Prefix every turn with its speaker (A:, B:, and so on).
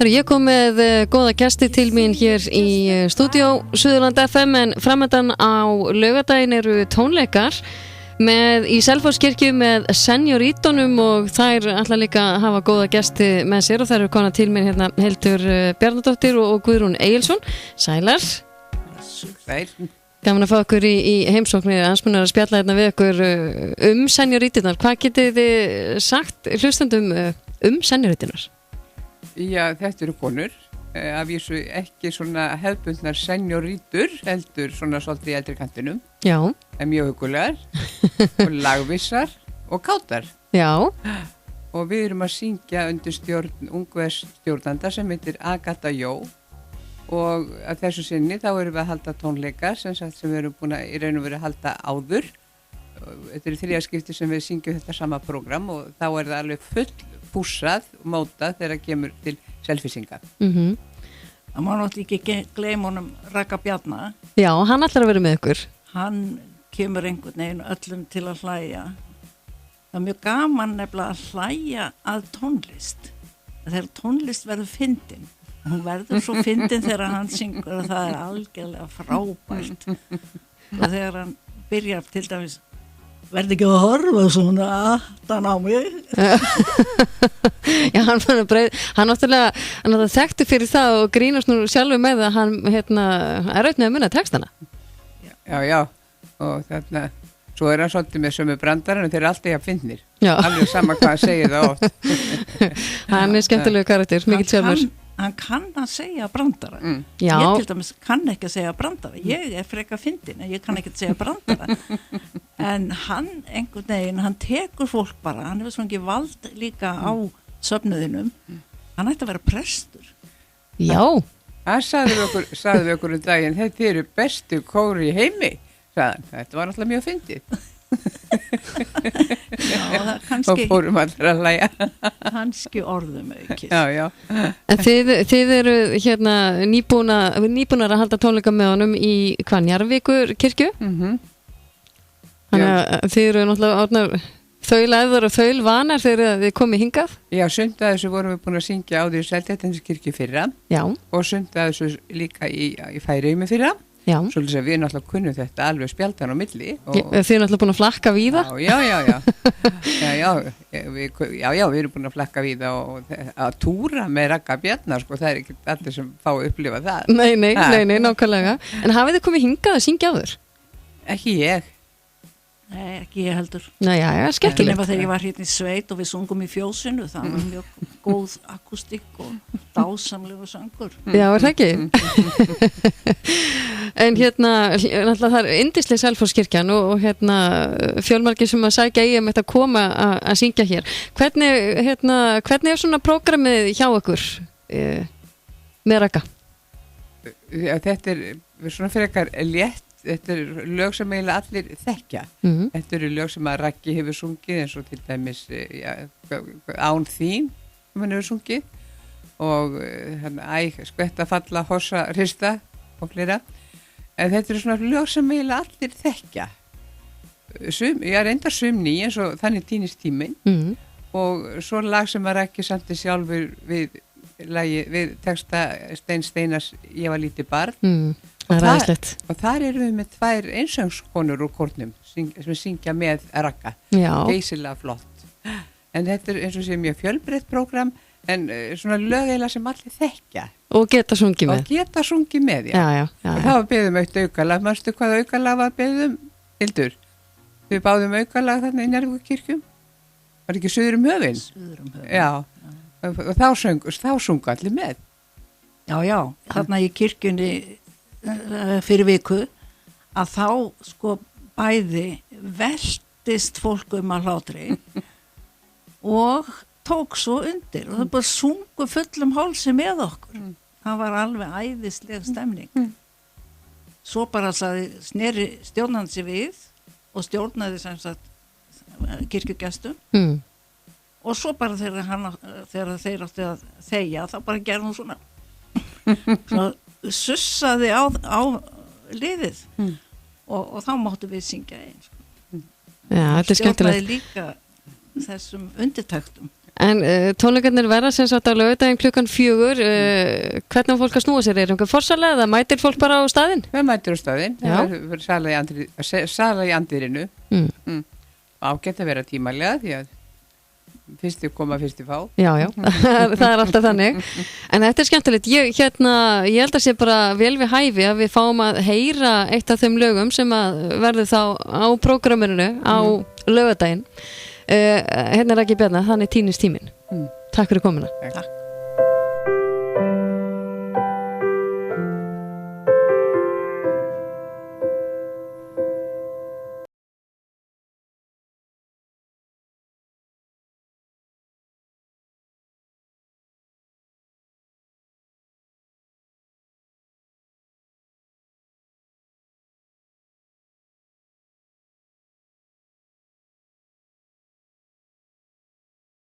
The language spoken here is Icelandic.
A: Ég kom með góða gesti til mín hér í stúdíó Suðurland FM en framöndan á laugardaginn eru tónleikar í Selfosskirkju með seniorítunum og þær ætla líka að hafa góða gesti með sér og þær eru konar til mér hérna Hildur Bjarnadóttir og Guðrún Egilsson. Sælar. Gaman að fá okkur í heimsóknir ansmunar að spjalla hérna við okkur seniorítunar. Hvað getið þið sagt hlustandum seniorítunar?
B: Já, þetta eru konur, af vísu ekki svona hefðbundnar seniorítur, heldur svona svolítið í eldri kantinum.
A: Já.
B: En mjög hugulegar og lagvissar og kátar.
A: Já.
B: Og við erum að syngja undir stjórn ungverðsstjórnanda sem heitir Agatha Jó og að þessu sinni þá erum við að halda tónleika sem við erum búin að í raun og veru að halda áður. Þetta er þriðja skipti sem við syngjum þetta sama prógram og þá er það alveg full pússað og mótað þegar það kemur til selfisinga.
C: Það má náttúrulega ekki gleyma honum Ragga Bjarna.
A: Já, hann ætlar að vera með ykkur.
C: Hann kemur einhvern veginn öllum til að hlæja. Það er mjög gaman nefnilega að hlæja að tónlist. Þegar tónlist verður fyndin. Hún verður svo fyndin þegar hann syngur og það er algjörlega frábært. Og þegar hann byrjar til dæmis verði ekki að horfa svona aftan á mig.
A: Já, hann náttúrulega þekktu fyrir það og grínast nú sjálfur með að hann er raun með að munna textana.
B: Já, og þarna svo er hann svolítið með sömu brandarinn og þeir eru alltaf jafn fyndnir. Alveg sama hvað hann segir það oft.
A: Hann er skemmtilegu karakter, mikill sjálfur.
C: Hann kann að segja brandara.
A: Já.
C: Ég til dæmis kann ekki að segja brandara. Ég er freka fyndin en ég kann ekki að segja brandara. En hann einhvern veginn, hann tekur fólk bara. Hann hefur svona ekki vald líka á söfnuðinum. Hann ætti að vera prestur.
A: Já.
B: Það sagði við okkur daginn, þetta eru bestu kóri í heimi. Sagðan, þetta var náttúrulega mjög fyndið.
C: Já, það kannski
B: og fórum allir að hlæja
C: kannski orðum aukist.
B: Já.
A: En þið eru nýbúnar að halda tónleika með honum í Njarðvíkur kirkju. Þannig að þið eru náttúrulega orðnar þaulæðar og þaulvanar þegar þið komið hingað.
B: Já, sumt að þessu vorum við búin að syngja áður í Seltjarnarneskirkju fyrra. Já. Og sumt að þessu líka í Færeyjum fyrra. Já. Svolítið að við náttúrulega kunnum þetta alveg spjaldan á milli.
A: Þið eru náttúrulega búin að flakka víða?
B: Já, við erum búin að flakka víða og að túra með Ragga Bjarna, sko, það er ekki allir sem fá að upplifa það.
A: Nei, nákvæmlega. En hafið þið komið hingað að syngja áður?
B: Ekki ég.
C: Nei, ekki ég heldur.
A: Nei, já, skemmtilegt.
C: Þegar ég var hérna í sveit og við sungum í fjósinu, það var mjög góð akústík og dásamlegu söngur.
A: Já, er það ekki? En náttúrulega það er yndisleg Selfosskirkjan og fjölmargir sem að sækja í að koma að syngja hér. Hvernig er svona prógramið hjá ykkur með Ragga?
B: Já, þetta er svona frekar létt. Þetta eru lög sem eiginlega allir þekkja. Þetta eru lög sem að Raggi hefur sungið eins og til dæmis Án þín sem hann hefur sungið og skvetta falla, hossa, hrista og fleira. En þetta eru svona lög sem eiginlega allir þekkja. Ég reyndar sum ný eins og Þannig týnist tíminn og svo lag sem að Raggi samti sjálfur við texta Stein Steinars Ég var lítið barn. Og þar eru við með 2 einsöngskonur úr kórnum sem syngja með Ragga. Geysilega flott. En þetta er eins og sé mjög fjölbreytt prógram en svona lögæla sem allir þekkja.
A: Og geta sungið með.
B: Já. Og það var beðum eitt aukalag. Manstu hvað aukalag var beðum? Hildur, við báðum aukalag þarna í Njarðvíkurkirkju. Var ekki Suður höfin? Já. Og þá sungu allir með.
C: Já. Þarna í kirkjunni fyrir viku að þá sko bæði veltist fólk að hlátri og tók svo undir og það bara sungu fullum hálsi með okkur. Það var alveg æðisleg stemning. Svo bara sneri stjórnan sig við og stjórnaði sem sagt kirkjugestum og svo bara þegar þeir áttu að þegja þá bara gerði hún svona sussaði á liðið og þá máttu við syngja einn.
A: Já, þetta er skemmtilegt.
C: Stjórnaði líka þessum undirtæktum.
A: En tónleikarnir verða sem sagt á laugardaginn 4:00, hvernig á fólk að snúa sér? Er einhver forsalega eða mætir fólk bara á staðinn?
B: Það mætir á staðinn, það verður sala í andirinu. Ágætt að vera tímalega því að fyrstu koma, fyrstu fá.
A: Já, það er alltaf þannig. En þetta er skemmtilegt. Ég held að sé bara vel við hæfi að við fáum að heyra eitt af þeim lögum sem að verður þá á prógraminu á laugardaginn. Hérna er ekki Bjarna, þannig tínistíminn. Takk fyrir komuna.
B: Takk.